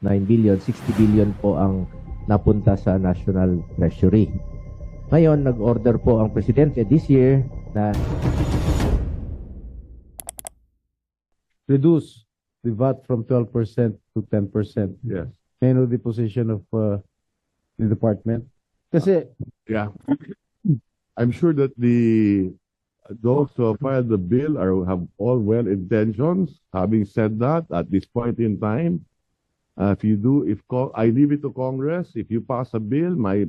9 billion, 60 billion po ang napunta sa National Treasury. Ngayon, nag-order po ang Presidente this year na reduce the VAT from 12% to 10%. Yes. May I know the position of the department? Kasi, Yeah. I'm sure that those who have filed the bill have all well intentions. Having said that, at this point in time, I leave it to Congress. If you pass a bill, my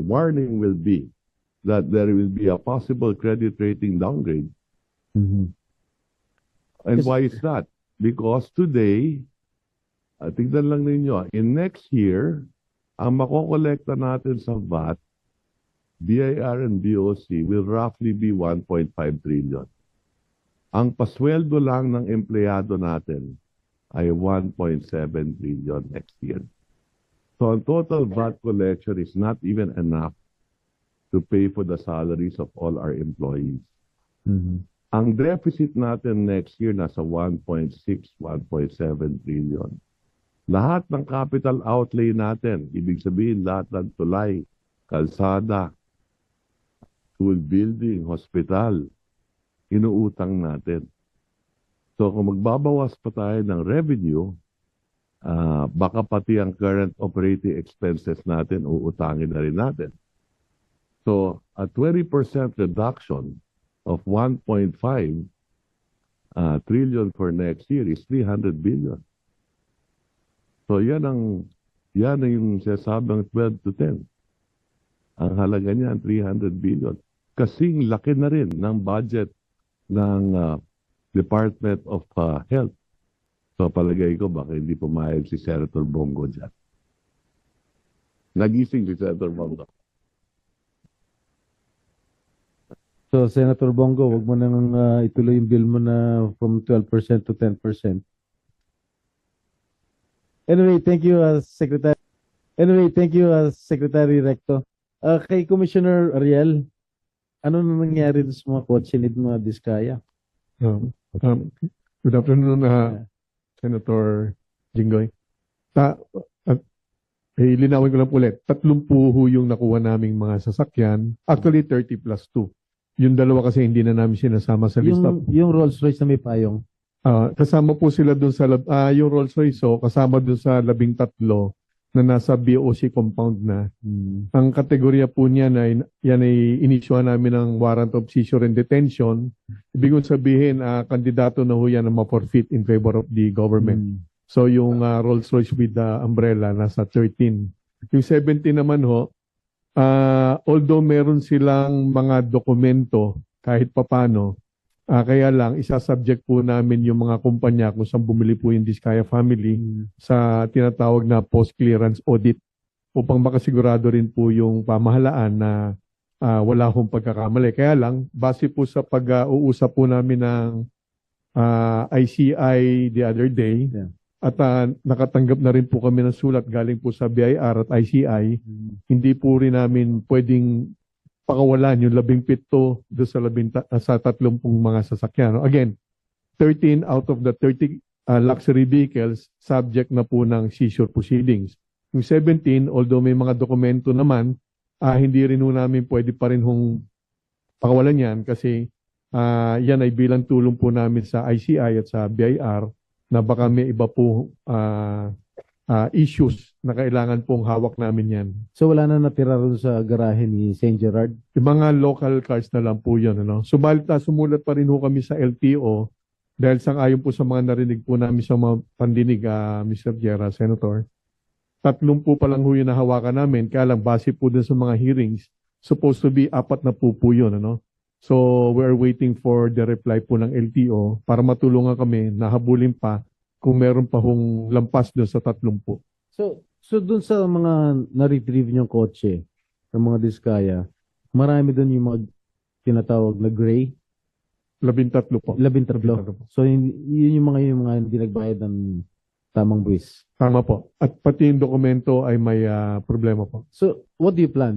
warning will be that there will be a possible credit rating downgrade. Mhm. And Yes. why is that? Because today, tignan lang ninyo, in next year, ang makokolekta natin sa VAT, BIR and BOC will roughly be 1.5 trillion. Ang pasweldo lang ng empleyado natin ay 1.7 trillion next year. So ang total VAT collection is not even enough to pay for the salaries of all our employees. Mhm. Ang deficit natin next year nasa 1.6, 1.7 trillion. Lahat ng capital outlay natin, ibig sabihin lahat ng tulay, kalsada, school building, hospital, inuutang natin. So kung magbabawas pa tayo ng revenue, baka pati ang current operating expenses natin uutangin na rin natin. So a 20% reduction of 1.5 trillion for next year is 300 billion. So yan yung sasabang 12 to 10. Ang halaga niyan 300 billion. Kasing laki na rin ng budget ng Department of Health. So palagay ko baka hindi pumayag si Senator Bongo dyan. Nagising si Senator Bongo. So, Senator Bongo, wag mo nang ituloy yung bill mo na from 12% to 10%. Anyway, thank you, Secretary Recto. Kay Commissioner Ariel, ano na nangyari sa mga kotse ni mga Diskaya? Good afternoon, Senator Jinggoy. Linawin ko lang ulit, 30 ho yung nakuha naming mga sasakyan. Actually, 30 plus 2. Yung dalawa kasi hindi na namin sinasama sa lista. Yung Rolls Royce na may payong. Kasama po sila dun sa, yung Rolls Royce, kasama dun sa 13 na nasa BOC compound na. Ang kategorya po niya yan ay inisyuhan namin ng warrant of seizure and detention. Ibig sabihin, kandidato na ho yan na ma-forfeit in favor of the government. So yung Rolls Royce with the umbrella nasa 13. Yung 17 naman ho, although meron silang mga dokumento kahit papano, kaya lang isasubject po namin yung mga kumpanya kung saan bumili po yung Diskaya family sa tinatawag na post-clearance audit upang makasigurado rin po yung pamahalaan na wala hong pagkakamali. Kaya lang, base po sa pag-uusap po namin ng ICI the other day, at nakatanggap na rin po kami ng sulat galing po sa BIR at ICI, hindi po rin namin pwedeng pakawalan yung 17 doon sa 30 mga sasakyan. Again, 13 out of the 30 luxury vehicles subject na po ng seizure proceedings. Yung 17, although may mga dokumento naman, hindi rin po namin pwede pa rin hong pakawalan yan kasi yan ay bilang tulong po namin sa ICI at sa BIR na baka may iba po issues na kailangan pong hawak namin yan. So wala na natira rin sa garahe ni St. Gerard? Yung mga local cars na lang po yun. Subalit sumulat pa rin po kami sa LTO dahil sang-ayon po sa mga narinig po namin sa mga pandinig, Mr. Guerra, Senator. 3 po pa lang ho yung nahawakan namin, kaya lang base po din sa mga hearings, supposed to be 4 na po yun. So we're waiting for the reply po ng LTO para matulungan kami na habulin pa kung meron pa hong lampas doon sa 30. So dun sa mga na-retrieve niyong kotse, ng mga Diskaya, marami dun yung mga tinatawag na gray? 13 po. 13. So yun yung mga hindi nagbayad ng tamang buwis. Tama po. At pati yung dokumento ay may problema po. So what do you plan?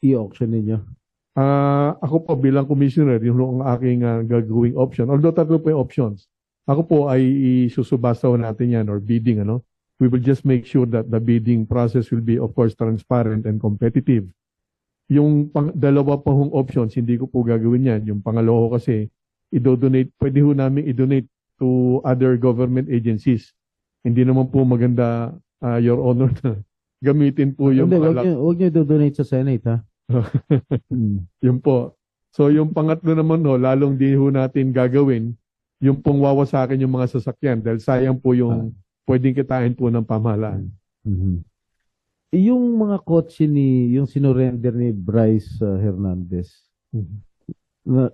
I-auction ninyo? Ako po bilang commissioner, yung ang aking gagawing option. Although 3 po yung options. Ako po ay isusubastaw natin yan or bidding, ano? We will just make sure that the bidding process will be, of course, transparent and competitive. Yung dalawa pa hong options, hindi ko po gagawin yan. Yung pangalawa ko kasi, pwede ho namin i-donate to other government agencies. Hindi naman po maganda, Your Honor, na gamitin po yung Hindi, wag niyo do-donate sa Senate, ha? Yun po. So yung pangatlo naman ho, lalong di ho natin gagawin, yung pong wawasakin yung mga sasakyan dahil sayang po yung pwedeng kitain po ng pamahalaan. Yung mga kotse yung sinurrender ni Bryce Hernandez,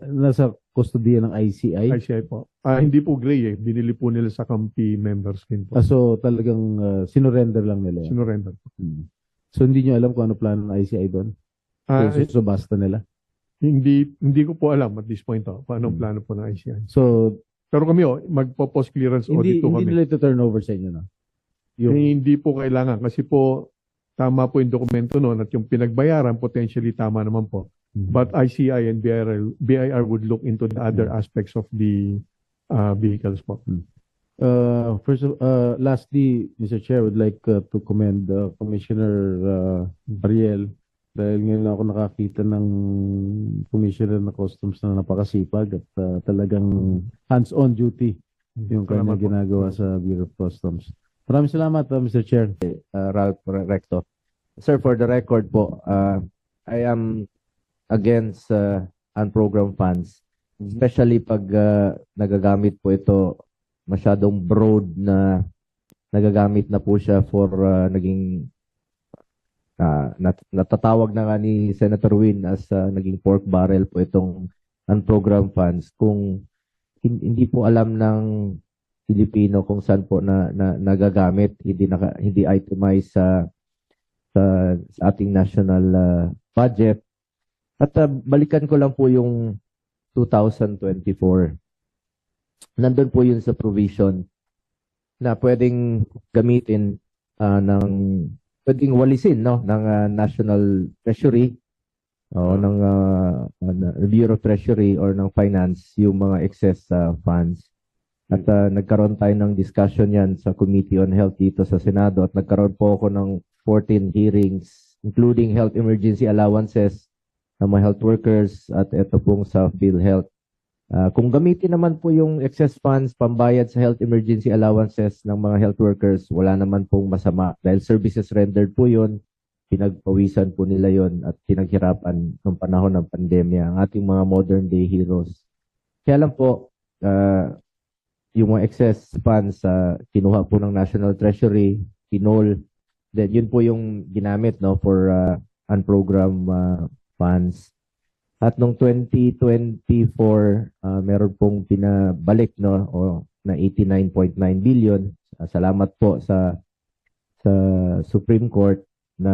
nasa kustodiya ng ICI? ICI po. Hindi po gray eh. Binili po nila sa Kampi members din po. So talagang sinurrender lang nila yan? Sinurrender po. So hindi nyo alam kung ano plano ng ICI doon? Yung susubasta nila? Hindi ko po alam at this point paano ang plano po ng ICI. So, pero kami magpo-post clearance audit po hindi kami. nila ito turn over sa inyo, no? Hindi po kailangan kasi po tama po yung dokumento noon at yung pinagbayaran potentially tama naman po. But ICI and BIR would look into the other aspects of the vehicles po. Lastly, Mr. Chair, would like to commend Commissioner Ariel dahil ngayon ako nakakita ng Commissioner ng Customs na napakasipag at talagang hands-on duty yung kanya ginagawa sa Bureau of Customs. Maraming salamat, Mr. Chair. Ralph Recto. Sir, for the record po, I am against unprogrammed funds, especially pag nagagamit po ito masyadong broad na nagagamit na po siya for naging natatawag na nga ni Senator Win as naging pork barrel po itong unprogrammed funds kung hindi po alam ng Pilipino kung saan po nagagamit, hindi itemized sa ating national budget. At balikan ko lang po yung 2024. Nandun po yun sa provision na pwedeng gamitin pwedeng walisin ng National Treasury o ng Bureau of Treasury or ng Finance yung mga excess funds. At nagkaroon tayo ng discussion yan sa Committee on Health dito sa Senado at nagkaroon po ako ng 14 hearings including health emergency allowances ng mga health workers at ito pong sa PhilHealth. Kung gamitin naman po yung excess funds pambayad sa health emergency allowances ng mga health workers, wala naman pong masama dahil services rendered po yun, pinagpawisan po nila yon at pinaghirapan ng panahon ng pandemya ang ating mga modern day heroes. Kaya lang po, yung mga excess funds kinuha po ng National Treasury, kinol, then yun po yung ginamit for unprogrammed funds. At noong 2024, meron pong pinabalik na 89.9 billion. Salamat po sa Supreme Court na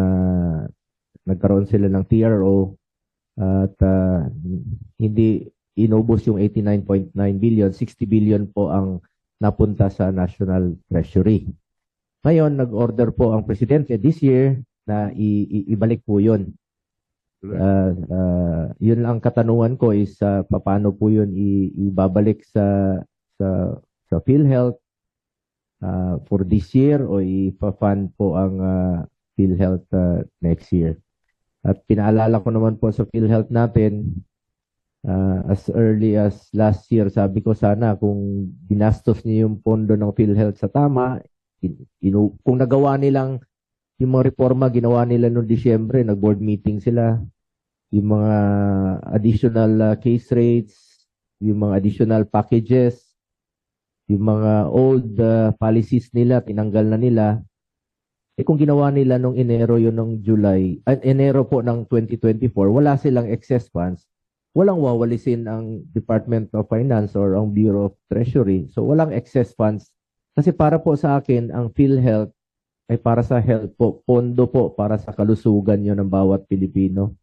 nagkaroon sila ng TRO at hindi inubos yung 89.9 billion, 60 billion po ang napunta sa National Treasury. Ngayon, nag-order po ang Presidente this year na ibalik po yun. Yun ang katanungan ko is paano po yun ibabalik sa PhilHealth for this year o ipa-fund po ang PhilHealth next year. At pinaalala ko naman po sa PhilHealth natin as early as last year, sabi ko sana kung binastos niyo yung pondo ng PhilHealth sa tama, kung nagawa nilang yung mga reforma ginawa nila noong Disyembre, nag-board meeting sila. Yung mga additional case rates, yung mga additional packages, yung mga old policies nila, tinanggal na nila. Kung ginawa nila noong Enero yun ng Enero po ng 2024, wala silang excess funds. Walang wawalisin ang Department of Finance or ang Bureau of Treasury. So walang excess funds. Kasi para po sa akin, ang PhilHealth ay para sa health po, pondo po para sa kalusugan nyo ng bawat Pilipino.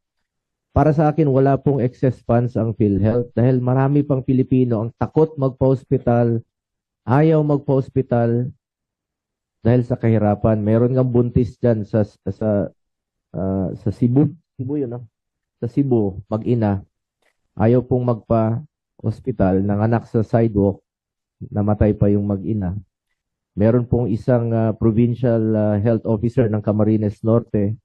Para sa akin, wala pong excess funds ang PhilHealth dahil marami pang Pilipino ang takot magpa-hospital, ayaw magpa-hospital dahil sa kahirapan. Meron ng buntis dyan sa Cebu. Cebu yun, no? Sa Cebu, mag-ina. Ayaw pong magpa-hospital, nanganak sa sidewalk. namatay pa yung mag-ina. Meron pong isang provincial health officer ng Camarines Norte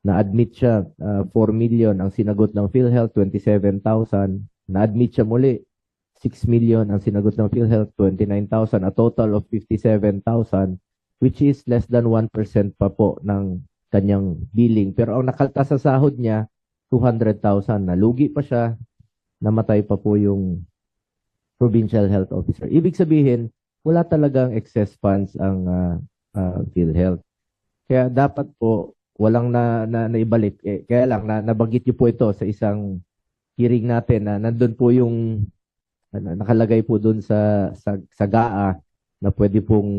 na-admit siya, 4 million ang sinagot ng PhilHealth, 27,000. Na-admit siya muli, 6 million ang sinagot ng PhilHealth, 29,000, a total of 57,000, which is less than 1% pa po ng kanyang billing. Pero ang nakaltas sa sahod niya, 200,000. Nalugi pa siya, namatay pa po yung provincial health officer. Ibig sabihin, wala talagang excess funds ang PhilHealth. Kaya dapat po walang naibalik. Kaya lang, nabanggit niyo po ito sa isang hearing natin na nandun po yung nakalagay po dun sa GAA na pwede pong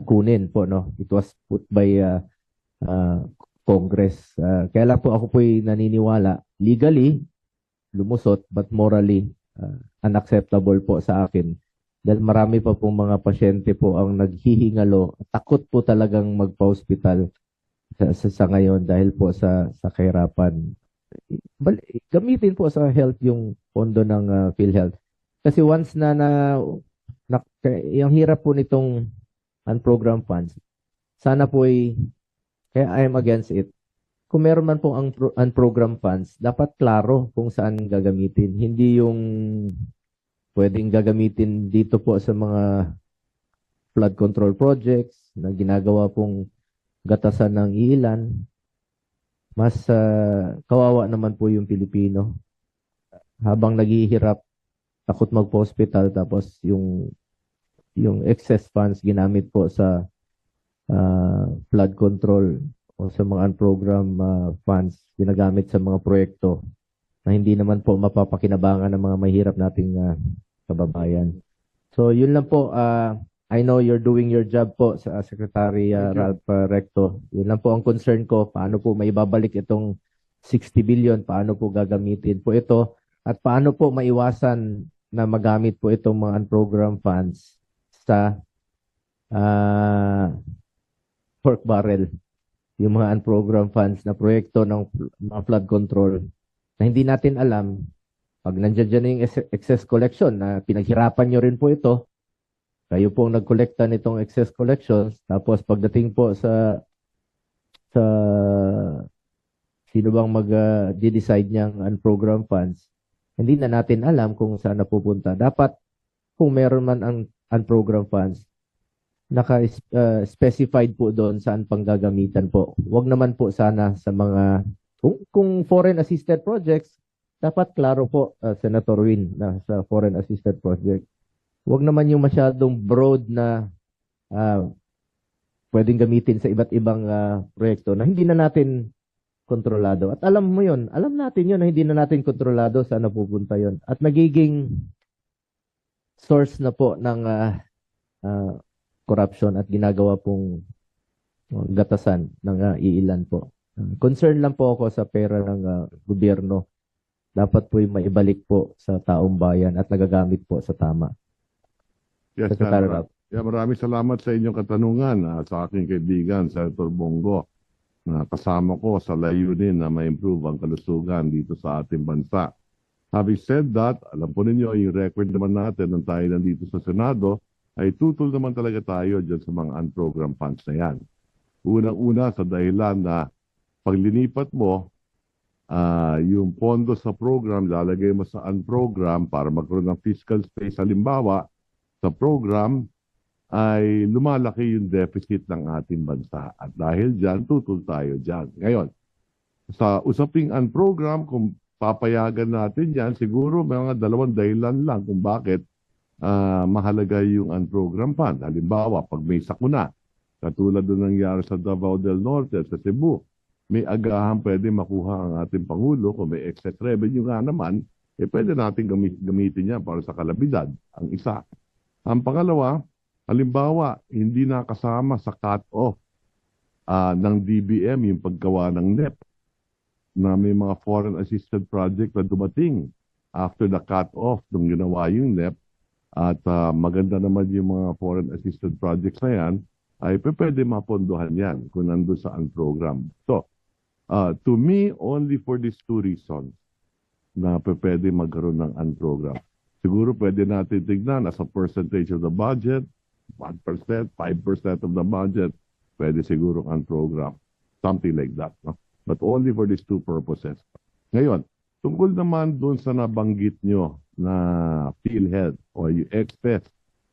kunin po, no? It was put by Congress. Kaya lang po ako po'y naniniwala, legally, lumusot, but morally, unacceptable po sa akin. Dahil marami pa pong mga pasyente po ang naghihingalo, takot po talagang magpa-hospital sa ngayon dahil po sa kahirapan. Gamitin po sa health yung pondo ng PhilHealth. Kasi once yung hirap po nitong unprogrammed funds, sana po kaya I am against it. Kung meron man pong ang unprogrammed funds, dapat klaro kung saan gagamitin. Hindi yung pwedeng gagamitin dito po sa mga flood control projects na ginagawa pong gatasan ng ilan. Mas kawawa naman po yung Pilipino. Habang naghihirap, takot magpa-hospital, tapos yung excess funds ginamit po sa flood control o sa mga unprogrammed funds ginagamit sa mga proyekto na hindi naman po mapapakinabangan ng mga mahirap nating kababayan. So yun lang po. I know you're doing your job po sa Secretary Ralph Recto. Yun lang po ang concern ko. Paano po maibabalik itong 60 billion? Paano po gagamitin po ito? At paano po maiwasan na magamit po itong mga unprogrammed funds sa pork barrel? Yung mga unprogrammed funds na proyekto ng mga flood control na hindi natin alam. Pag nandiyan dyan yung excess collection na pinaghirapan nyo rin po ito, kayo pong nagkolekta nitong excess collections, tapos pagdating po sa sino bang mag-decide niyang unprogrammed funds, hindi na natin alam kung saan napupunta. Dapat, kung meron man ang unprogrammed funds, naka-specified po doon saan panggagamitan po. Huwag naman po sana sa mga, kung foreign assisted projects, dapat klaro po, Senator Win, na sa foreign assisted project. Huwag naman yung masyadong broad na pwedeng gamitin sa iba't ibang proyekto na hindi na natin kontrolado. At alam mo yun, alam natin yun na hindi na natin kontrolado saan napupunta yun. At nagiging source na po ng corruption at ginagawa pong gatasan ng iilan po. Concern lang po ako sa pera ng gobyerno. Dapat po yung maibalik po sa taong bayan at nagagamit po sa tama. Yes, Secretary Ralph. maraming salamat sa inyong katanungan sa aking kaibigan, Senator Bongo, na kasama ko sa layunin na ma-improve ang kalusugan dito sa ating bansa. Having said that, alam po ninyo, yung record naman natin nang tayo nandito sa Senado, ay tutol naman talaga tayo dyan sa mga unprogrammed funds na yan. Unang-una sa dahilan na paglinipat mo, yung pondo sa program, lalagay mo sa unprogram para magkaroon ng fiscal space. Halimbawa, sa program ay lumalaki yung deficit ng ating bansa. At dahil dyan, tutol tayo dyan. Ngayon, sa usaping unprogram, kung papayagan natin yan, siguro may mga dalawang dahilan lang kung bakit mahalaga yung unprogram fund. Halimbawa, pag may sakuna, katulad doon nangyari sa Davao del Norte at sa Cebu, may agahan pwede makuha ang ating Pangulo. Kung may excess revenue nga naman, pwede natin gamitin yan para sa kalabidad, ang isa. Ang pangalawa, halimbawa, hindi nakasama sa cut-off ng DBM yung paggawa ng NEP na may mga foreign assisted project na dumating after the cut-off nung ginawa yung NEP at maganda naman yung mga foreign assisted projects na yan, ay pwede mapondohan yan kung nandun sa program. So, to me, only for these two reasons na pwede magkaroon ng unprogram. Siguro pwede natin tignan as a percentage of the budget, 1%, 5% of the budget, pwede siguro ang program. Something like that. No? But only for these two purposes. Ngayon, tungkol naman dun sa nabanggit nyo na PhilHealth o yung excess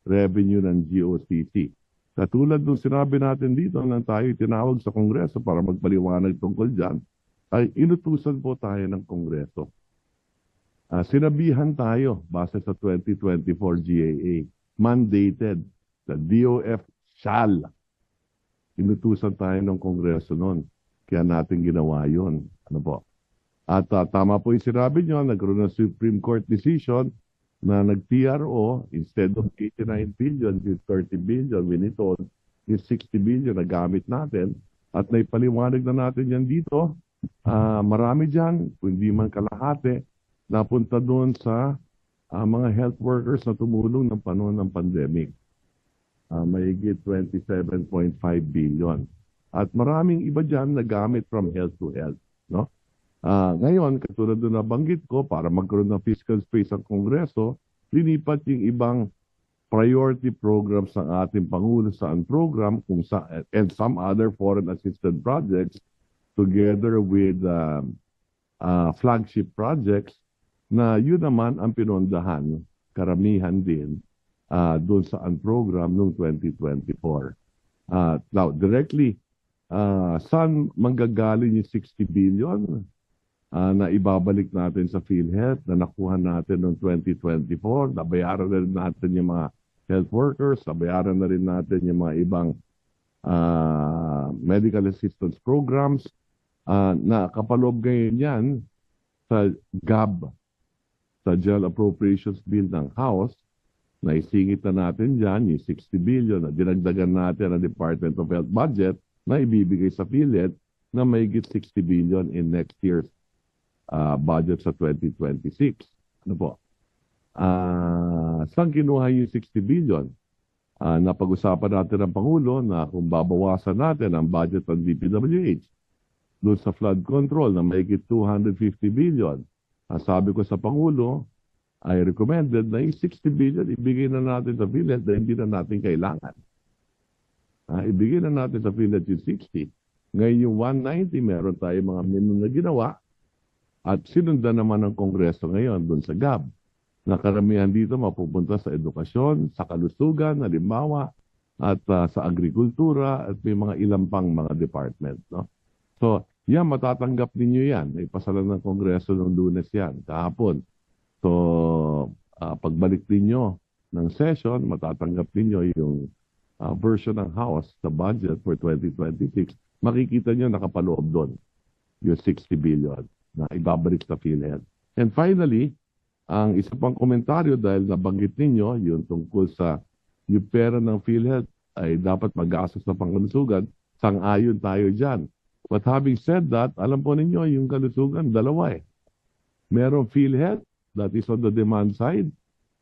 revenue ng GOCC. Katulad nung sinabi natin dito nang tayo tinawag sa Kongreso para magpaliwanag tungkol dyan, ay inutusan po tayo ng Kongreso. Sinabihan tayo base sa 2024 GAA, mandated, the DOF shall. Inutusan tayo ng Kongreso noon. Kaya natin ginawa yun. Ano po? At tama po yung sinabi nyo, nagkaroon ng Supreme Court decision na nag-TRO, instead of 89 billion, is 30 billion, winitol, is 60 billion na gamit natin. At naipaliwanag na natin yan dito. Marami dyan, hindi man kalahati, napunta doon sa mga health workers na tumulong ng panahon ng pandemic. Mahigit 27.5 billion. At maraming iba dyan na gamit from health to health. No? Ngayon, katulad doon nabanggit ko, para magkaroon ng fiscal space ang Kongreso, linipat yung ibang priority programs ng ating Pangulo saan program and some other foreign assisted projects together with flagship projects na yun naman ang pinondahan, karamihan din, doon sa program noong 2024. Now, directly, saan manggagaling yung 60 billion na ibabalik natin sa PhilHealth na nakuha natin noong 2024? Nabayaran na rin natin yung mga health workers, nabayaran na rin natin yung mga ibang medical assistance programs na kapaloob ngayon yan sa GAB, sa General Appropriations Bill ng House, na isingit na natin dyan yung 60 billion na dinagdagan natin ang Department of Health budget na ibibigay sa PhilHealth na mahigit 60 billion in next year's budget sa 2026. Ano po? Saan kinuha yung 60 billion? Napag-usapan natin ng Pangulo na kung babawasan natin ang budget ng DPWH doon sa flood control na mahigit 250 billion. Sabi ko sa Pangulo, I recommended na yung 60 billion ibigay na natin sa PhilHealth na hindi na natin kailangan. Ibigay na natin sa PhilHealth yung 60. Ngayon yung 190, meron tayo mga minimum na ginawa at sinundan naman ng Kongreso ngayon doon sa GAB. Na karamihan dito mapupunta sa edukasyon, sa kalusugan, halimbawa, at sa agrikultura at may mga ilang pang mga department. No? So, yan, matatanggap ninyo yan. Ipasala ng Kongreso ng Lunes yan, kahapon. So, pagbalik ninyo ng session, matatanggap ninyo yung version ng House sa budget for 2026. Makikita nyo nakapaloob doon yung 60 billion na ibabalik sa PhilHealth. And finally, ang isa pang komentaryo dahil nabanggit ninyo yung tungkol sa yung pera ng PhilHealth ay dapat mag-gastos na pangkalusugan, sang-ayon tayo dyan. But having said that, alam po ninyo, yung kalusugan, dalawa eh. Meron PhilHealth, that is on the demand side,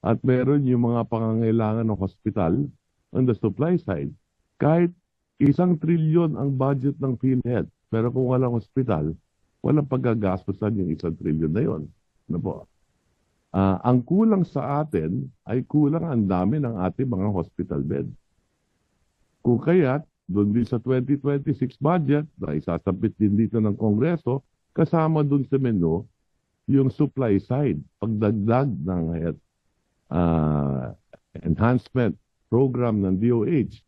at meron yung mga pangangailangan ng hospital on the supply side. Kahit 1 trilyon ang budget ng PhilHealth, pero kung walang hospital, walang pagagastosan yung 1 trilyon na yun. Ano po? Ang kulang sa atin ay kulang ang dami ng ating mga hospital bed. Kung kaya't, doon din sa 2026 budget na isasabit din dito ng Kongreso, kasama doon sa menu yung supply side, pagdagdag ng health enhancement program ng DOH,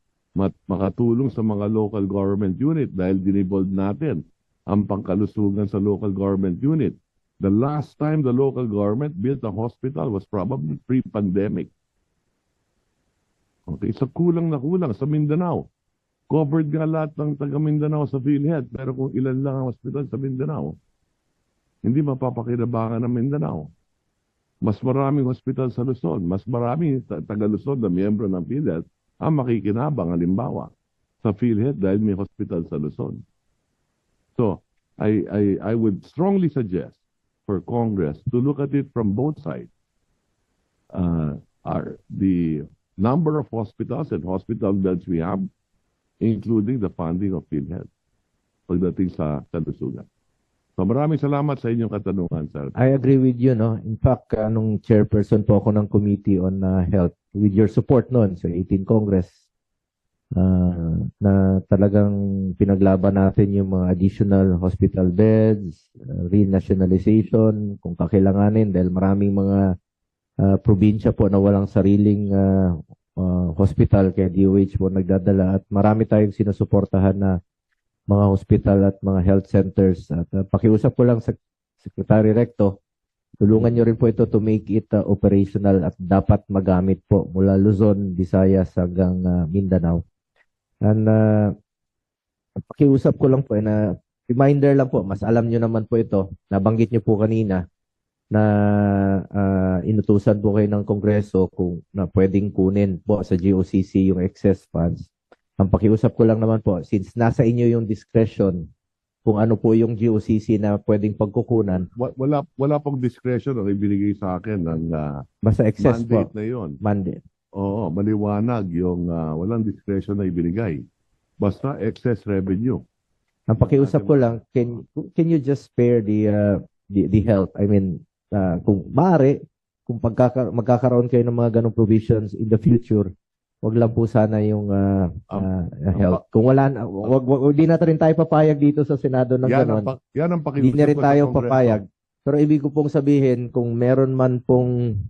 makatulong sa mga local government unit dahil dinibold natin ang pangkalusugan sa local government unit. The last time the local government built a hospital was probably pre-pandemic. Okay, so kulang na kulang sa Mindanao. Covered nga lahat ng taga Mindanao sa PhilHealth, pero kung ilan lang ang hospital sa Mindanao, hindi mapapakinabangan ng Mindanao. Mas maraming hospital sa Luzon, mas maraming taga Luzon na miyembro ng PhilHealth ang makikinabang halimbawa sa PhilHealth dahil may hospital sa Luzon. So, I would strongly suggest for Congress to look at it from both sides. The number of hospitals and hospital beds we have, including the funding of PhilHealth pagdating sa kalusugan. So maraming salamat sa inyong katanungan, sir. I agree with you, no? In fact, nung chairperson po ako ng Committee on Health, with your support noon sa 18 Congress, na talagang pinaglaban natin yung mga additional hospital beds, renationalization, kung kakailanganin, dahil maraming mga probinsya po na walang sariling hospital, kaya DOH po nagdadala, at marami tayong sinusuportahan na mga hospital at mga health centers. At pakiusap ko lang sa Secretary Recto, tulungan nyo rin po ito to make it operational at dapat magamit po mula Luzon, Visayas hanggang Mindanao. And pakiusap ko lang po na reminder lang po, mas alam nyo naman po ito, nabanggit nyo po kanina na inutusan po kayo ng Kongreso kung na pwedeng kunin po sa GOCC yung excess funds. Ang pakiusap ko lang naman po, since nasa inyo yung discretion kung ano po yung GOCC na pwedeng pagkukunan. Wala pong discretion ang ibinigay sa akin ng Basta excess mandate po. na yon. Mandate. Oo, maliwanag yung walang discretion na ibinigay. Basta excess revenue. Ang pakiusap ko lang, can you just spare the health? I mean, kung maaari, kung magkakaroon kayo ng mga ganong provisions in the future, wag lang po sana yung health. Kung wala, hindi na rin tayo papayag dito sa Senado ng ganon. Yan ang Hindi na rin pakiusap ko sa tayo Kongreso. papayag. Pero ibig ko pong sabihin, kung meron man pong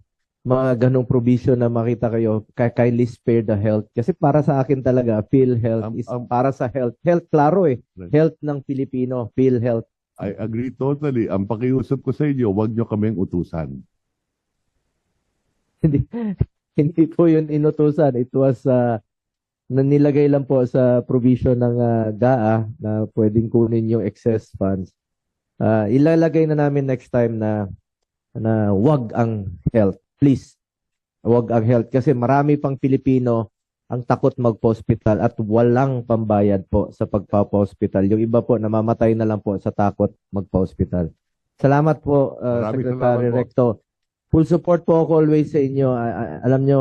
mga ganong provision na makita kayo, kindly spare the health. Kasi para sa akin talaga, PhilHealth is para sa health. Health, klaro eh. Right. Health ng Pilipino, PhilHealth. I agree totally. Ang pakiusap ko sa inyo, wag nyo kaming utusan. Hindi po yun inutusan. It was nanilagay lang po sa provision ng GAA na pwedeng kunin yung excess funds. Ilalagay na namin next time na wag ang health. Please, wag ang health. Kasi marami pang Pilipino ang takot magpa-hospital at walang pambayad po sa pagpapa-hospital. Yung iba po, namamatay na lang po sa takot magpa-hospital. Salamat po, Maraming Secretary salamat po. Recto. Full support po ako always sa inyo. Alam nyo,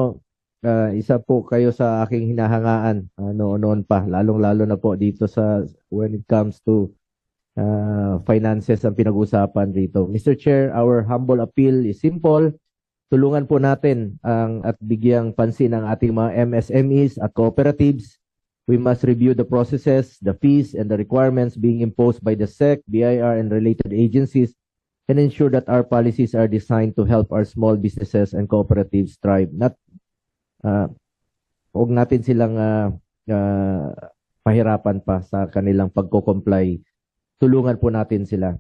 isa po kayo sa aking hinahangaan noon pa, lalong-lalo na po dito sa when it comes to finances ang pinag-usapan dito. Mr. Chair, our humble appeal is simple. Tulungan po natin at bigyang pansin ang ating mga MSMEs at cooperatives. We must review the processes, the fees, and the requirements being imposed by the SEC, BIR, and related agencies, and ensure that our policies are designed to help our small businesses and cooperatives thrive. Huwag natin silang pahirapan pa sa kanilang pagko-comply. Tulungan po natin sila.